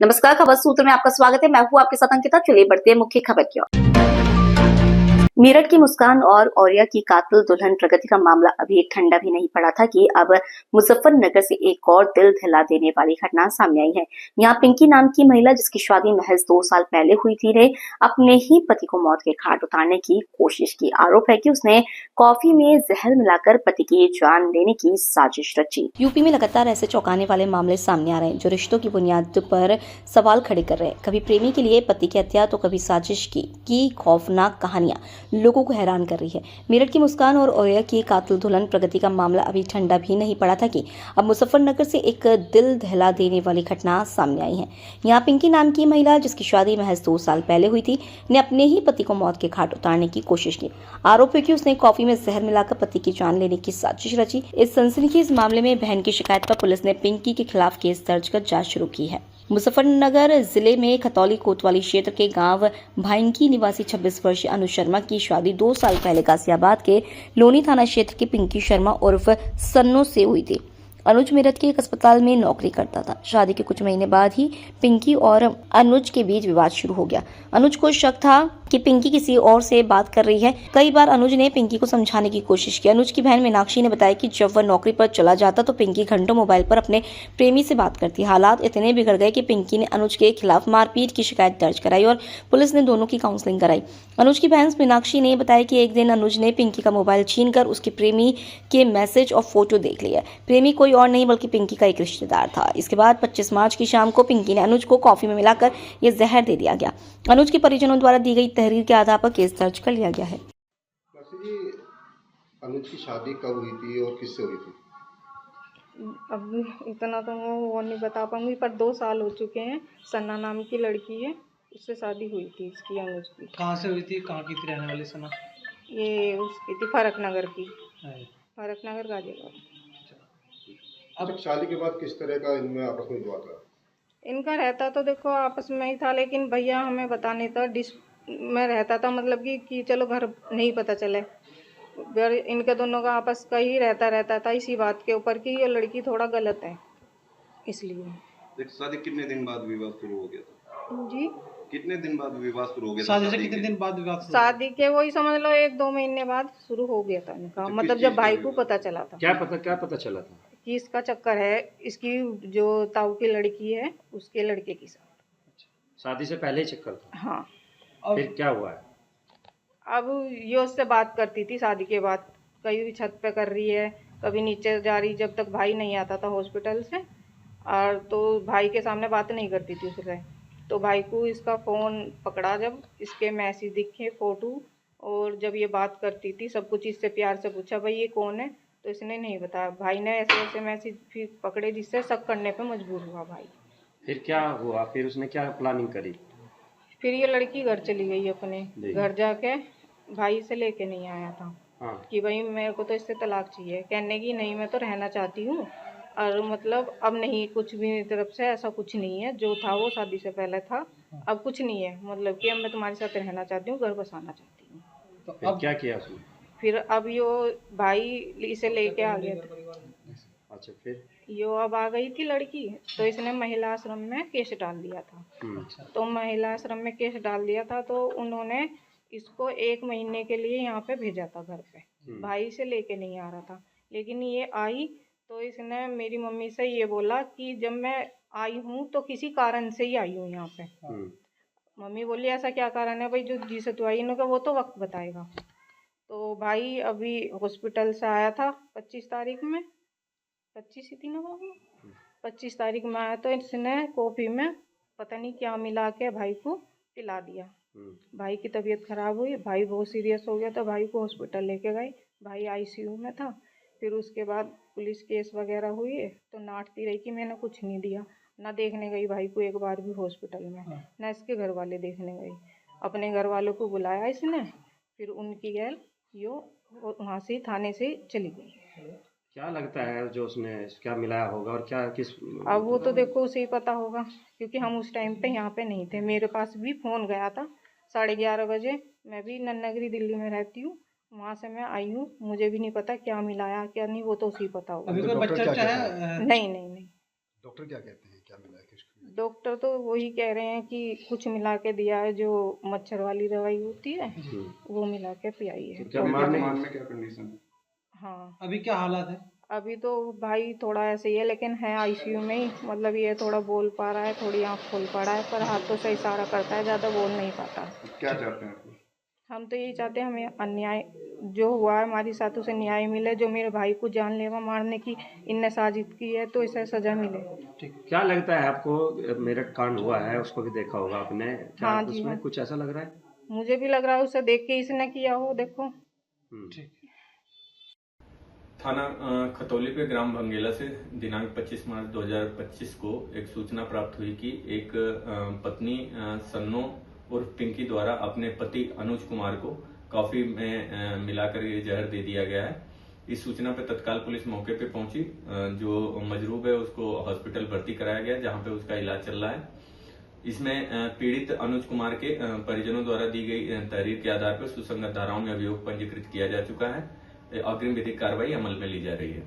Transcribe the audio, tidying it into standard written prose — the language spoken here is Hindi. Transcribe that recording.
नमस्कार, खबर सूत्र में आपका स्वागत है। मैं हूँ आपके साथ अंकिता। चलिए बढ़ते हैं मुख्य खबर की ओर। मेरठ की मुस्कान और औरिया की कातिल दुल्हन प्रगति का मामला अभी ठंडा भी नहीं पड़ा था कि अब मुजफ्फरनगर से एक और दिल दहला देने वाली घटना सामने आई है। यहाँ पिंकी नाम की महिला, जिसकी शादी महज 2 साल पहले हुई थी, ने अपने ही पति को मौत के घाट उतारने की कोशिश की। आरोप है कि उसने कॉफी में जहर मिलाकर पति की जान लेने की साजिश रची। यूपी में लगातार ऐसे चौंकाने वाले मामले सामने आ रहे हैं जो रिश्तों की बुनियाद पर सवाल खड़े कर रहे हैं। कभी प्रेमी के लिए पति की हत्या तो कभी साजिश की खौफनाक कहानियां लोगों को हैरान कर रही है। मेरठ की मुस्कान और औरिया की कातिल दुल्हन प्रगति का मामला अभी ठंडा भी नहीं पड़ा था कि अब मुजफ्फरनगर से एक दिल दहला देने वाली घटना सामने आई है। यहाँ पिंकी नाम की महिला, जिसकी शादी महज 2 साल पहले हुई थी, ने अपने ही पति को मौत के घाट उतारने की कोशिश की। आरोप है कि उसने कॉफी में जहर मिलाकर पति की जान लेने की साजिश रची। इस सनसनीखेज मामले में बहन की शिकायत पर पुलिस ने पिंकी के खिलाफ केस दर्ज कर जांच शुरू की है। मुजफ्फरनगर जिले में खतौली कोतवाली क्षेत्र के गांव भाइंकी निवासी 26 वर्षीय अनुज शर्मा की शादी 2 साल पहले गाजियाबाद के लोनी थाना क्षेत्र के पिंकी शर्मा उर्फ सन्नो से हुई थी। अनुज मेरठ के एक अस्पताल में नौकरी करता था। शादी के कुछ महीने बाद ही पिंकी और अनुज के बीच विवाद शुरू हो गया। अनुज को शक था कि पिंकी किसी और से बात कर रही है। कई बार अनुज ने पिंकी को समझाने की कोशिश की। अनुज की बहन मीनाक्षी ने बताया कि जब वह नौकरी पर चला जाता तो पिंकी घंटों मोबाइल पर अपने प्रेमी से बात करती। हालात इतने बिगड़ गए कि पिंकी ने अनुज के खिलाफ मारपीट की शिकायत दर्ज कराई और पुलिस ने दोनों की काउंसलिंग कराई। अनुज की बहन मीनाक्षी ने बताया कि एक दिन अनुज ने पिंकी का मोबाइल छीनकर उसके प्रेमी के मैसेज और फोटो देख लिया। प्रेमी कोई और नहीं बल्कि पिंकी का एक रिश्तेदार था। इसके बाद 25 मार्च की शाम को पिंकी ने अनुज को कॉफी में मिलाकर यह जहर दे दिया गया। अनुज के परिजनों द्वारा दी गई तहरीर के आधार पर केस दर्ज कर लिया गया है। जी, अनुज की शादी कब हुई थी और किससे हुई थी? अब इतना तो मैं वो नहीं बता पाऊंगी, पर 2 साल हो चुके हैं। सन्ना नाम की लड़की है, उससे शादी हुई थी इसकी, अनुज की। कहाँ से हुई थी, कहाँ की थी रहने वाली सना? ये उसकी थी फरक नगर की, है। फरक नगर गाजियाबाद। अब शादी के बाद किस तरह का इनमें आपस में हुआ था? इनका रहता तो देखो आपस में ही था, लेकिन भैया हमें बताने था डिस में रहता था, मतलब कि चलो घर नहीं पता चले। इनके दोनों का आपस का ही रहता था इसी बात के ऊपर कि ये लड़की थोड़ा गलत है, इसलिए। शादी कितने दिन बाद विवाह शुरू हो गया था? जी, कितने दिन बाद विवाह शुरू हो गया था? शादी से कितने दिन बाद विवाह? शादी के वही समझ लो 1-2 महीने बाद शुरू हो गया था इनका। मतलब जब भाई को पता चला था। क्या पता चला था? कि इसका चक्कर है, इसकी जो ताऊ की लड़की है उसके लड़के के साथ। शादी से पहले ही चक्कर था? हाँ। फिर क्या हुआ है? अब ये उससे बात करती थी शादी के बाद, कभी छत पे कर रही है, कभी नीचे जा रही, जब तक भाई नहीं आता था हॉस्पिटल से। और तो भाई के सामने बात नहीं करती थी उससे। तो भाई को इसका फ़ोन पकड़ा, जब इसके मैसेज दिखे, फ़ोटो, और जब ये बात करती थी सब कुछ इससे प्यार से पूछा, भाई ये कौन है, तो इसने नहीं बताया। भाई ने ऐसे ऐसे मैसेज फिर पकड़े, जिससे शक करने पे मजबूर हुआ भाई। फिर क्या हुआ? फिर उसने क्या प्लानिंग करी? फिर ये लड़की घर चली गई अपने घर, जाके भाई से लेके नहीं आया था। हाँ। कि भाई मेरे को तो इससे तलाक चाहिए, कहने की नहीं मैं तो रहना चाहती हूँ, और मतलब अब नहीं, कुछ भी मेरी तरफ से ऐसा कुछ नहीं है, जो था वो शादी से पहले था, अब कुछ नहीं है, मतलब कि अब मैं तुम्हारे साथ रहना चाहती हूँ, घर बसाना चाहती हूँ। तो अब क्या किया उसने? फिर अब यो भाई इसे लेके आ गया था। अच्छा, फिर यो अब आ गई थी लड़की, तो इसने महिला आश्रम में केस डाल दिया था। तो महिला आश्रम में केस डाल दिया था, तो उन्होंने इसको 1 महीने के लिए यहाँ पे भेजा था घर पे। भाई से लेके नहीं आ रहा था, लेकिन ये आई तो इसने मेरी मम्मी से ये बोला कि जब मैं आई हूँ तो किसी कारण से ही आई हूँ यहाँ पे। मम्मी बोली ऐसा क्या कारण है भाई जो जिसे तू आई, इन्होंने कहा वो तो वक्त बताएगा। तो भाई अभी हॉस्पिटल से आया था 25 तारीख में, 25 ही थी ना बाबू, 25 तारीख में आया, तो इसने कॉफ़ी में पता नहीं क्या मिला के भाई को पिला दिया। भाई की तबीयत ख़राब हुई, भाई बहुत सीरियस हो गया, तो भाई को हॉस्पिटल लेके गए। भाई आईसीयू में था। फिर उसके बाद पुलिस केस वगैरह हुई है, तो नाटती रही कि मैंने कुछ नहीं दिया। ना देखने गई भाई को एक बार भी हॉस्पिटल में, ना इसके घर वाले देखने गए। अपने घर वालों को बुलाया इसने, फिर उनकी गैल यो वहाँ से थाने से चली गई। क्या लगता है जो उसने क्या मिलाया होगा और क्या किस? अब वो तो देखो उसे ही पता होगा, क्योंकि हम उस टाइम पे यहाँ पे नहीं थे। मेरे पास भी फ़ोन गया था 11:30 बजे। मैं भी नन्नागिरी दिल्ली में रहती हूँ, वहाँ से मैं आई हूँ, मुझे भी नहीं पता क्या मिलाया क्या नहीं, वो तो उसे ही पता होगा। अभी कोई डॉक्टर बच्चा क्या उच्चा कहते है? नहीं नहीं नहीं, डॉक्टर क्या कहते हैं, क्या मिला है किसको? डॉक्टर तो वही कह रहे हैं कि कुछ मिला के दिया है, जो मच्छर वाली दवाई होती है वो मिला के पिलाई है। क्या मारने में क्या कंडीशन है? हाँ, अभी क्या हालात है? अभी तो भाई थोड़ा ऐसे ही है, लेकिन है आईसीयू में ही। मतलब ये थोड़ा बोल पा रहा है, थोड़ी आँख खोल पा रहा है, पर हाथों से इशारा करता है, ज़्यादा बोल नहीं पाता। क्या चाहते हैं आप? हम तो यही चाहते हैं हमें अन्याय जो हुआ है हमारी साथ उसे न्याय मिले। जो मेरे भाई को जानलेवा मारने की इनने साजिश की है तो इसे सजा मिले। क्या लगता है आपको? मेरठ कांड हुआ है, उसको भी देखा होगा आपने, क्या हाँ जी, उसमें हाँ। कुछ ऐसा लग रहा है? मुझे भी लग रहा है उसे देख के इसने किया हो। देखो, ठीक। थाना खतौली पे ग्राम भंगेला से दिनांक 25 मार्च 2025 को एक सूचना प्राप्त हुई कि एक पत्नी सन्नो उर्फ पिंकी द्वारा अपने पति अनुज कुमार को कॉफी में मिलाकर ये जहर दे दिया गया है। इस सूचना पे तत्काल पुलिस मौके पे पहुंची। जो मजरूब है उसको हॉस्पिटल भर्ती कराया गया, जहां पे उसका इलाज चल रहा है। इसमें पीड़ित अनुज कुमार के परिजनों द्वारा दी गई तहरीर के आधार पर सुसंगत धाराओं में अभियोग पंजीकृत किया जा चुका है। अग्रिम विधिक कार्रवाई अमल में ली जा रही है।